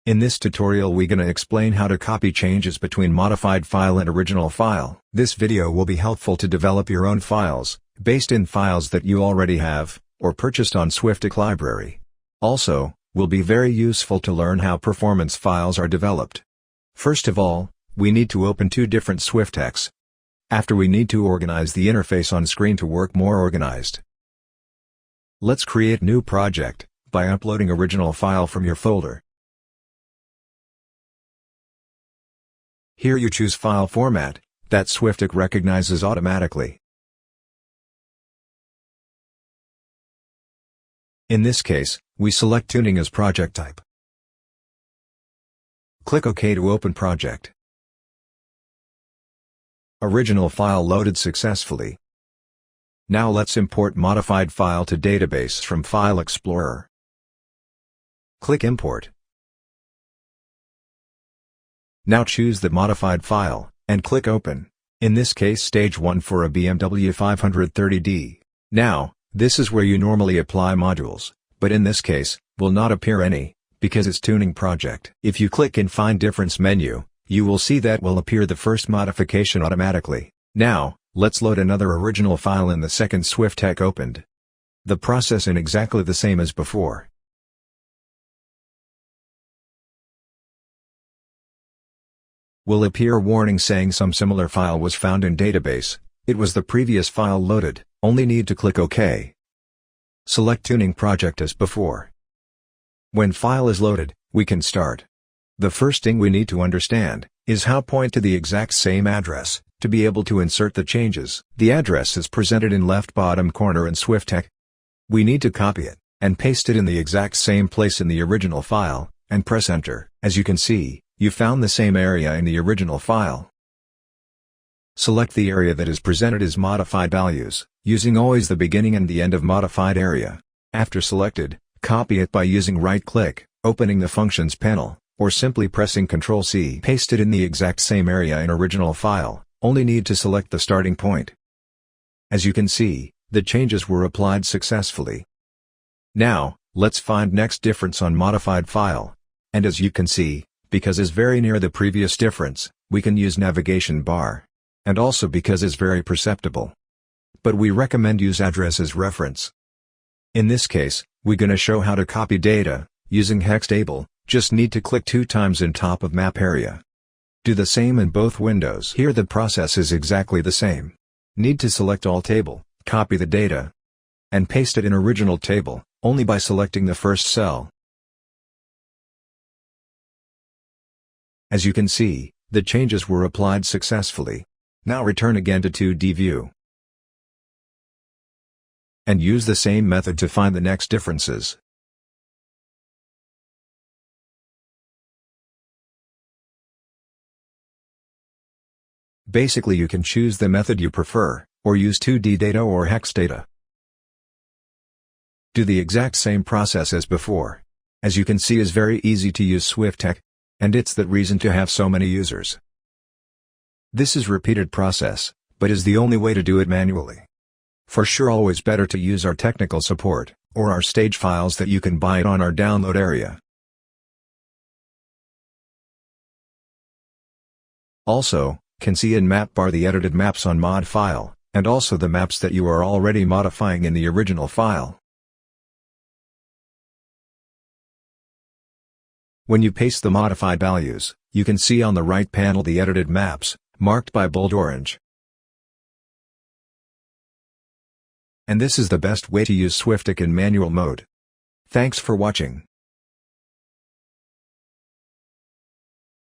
In this tutorial we gonna explain how to copy changes between modified file and original file. This video will be helpful to develop your own files, based in files that you already have, or purchased on SWIFTEC library. Also, will be very useful to learn how performance files are developed. First of all, we need to open two different SWIFTECs. After we need to organize the interface on screen to work more organized. Let's create new project, by uploading original file from your folder. Here you choose file format, that SWIFTEC recognizes automatically. In this case, we select tuning as project type. Click OK to open project. Original file loaded successfully. Now let's import modified file to database from File Explorer. Click Import. Now choose the modified file, and click Open, in this case Stage 1 for a BMW 530D. Now, this is where you normally apply modules, but in this case, will not appear any, because it's tuning project. If you click in Find Difference menu, you will see that will appear the first modification automatically. Now, let's load another original file in the second SWIFTEC opened. The process is exactly the same as before. Will appear a warning saying some similar file was found in database. It was the previous file loaded, only need to click OK. Select tuning project as before. When file is loaded, we can start. The first thing we need to understand, is how point to the exact same address, to be able to insert the changes. The address is presented in left bottom corner in SWIFTEC. We need to copy it, and paste it in the exact same place in the original file, and press enter. As you can see, you found the same area in the original file. Select the area that is presented as modified values, using always the beginning and the end of modified area. After selected, copy it by using right-click, opening the Functions panel, or simply pressing Ctrl+C. Paste it in the exact same area in original file, only need to select the starting point. As you can see, the changes were applied successfully. Now, let's find next difference on modified file. And as you can see, because is very near the previous difference, we can use navigation bar. And also because is very perceptible. But we recommend use address as reference. In this case, we're gonna show how to copy data, using hex table, just need to click 2 times in top of map area. Do the same in both windows. Here the process is exactly the same. Need to select all table, copy the data, and paste it in original table, only by selecting the first cell. As you can see, the changes were applied successfully. Now return again to 2D view. And use the same method to find the next differences. Basically you can choose the method you prefer, or use 2D data or hex data. Do the exact same process as before. As you can see is very easy to use SWIFTEC. And it's that reason to have so many users. This is repeated process, but is the only way to do it manually. For sure always better to use our technical support, or our stage files that you can buy it on our download area. Also, can see in map bar the edited maps on mod file, and also the maps that you are already modifying in the original file. When you paste the modified values, you can see on the right panel the edited maps, marked by bold orange. And this is the best way to use SWIFTEC in manual mode. Thanks for watching.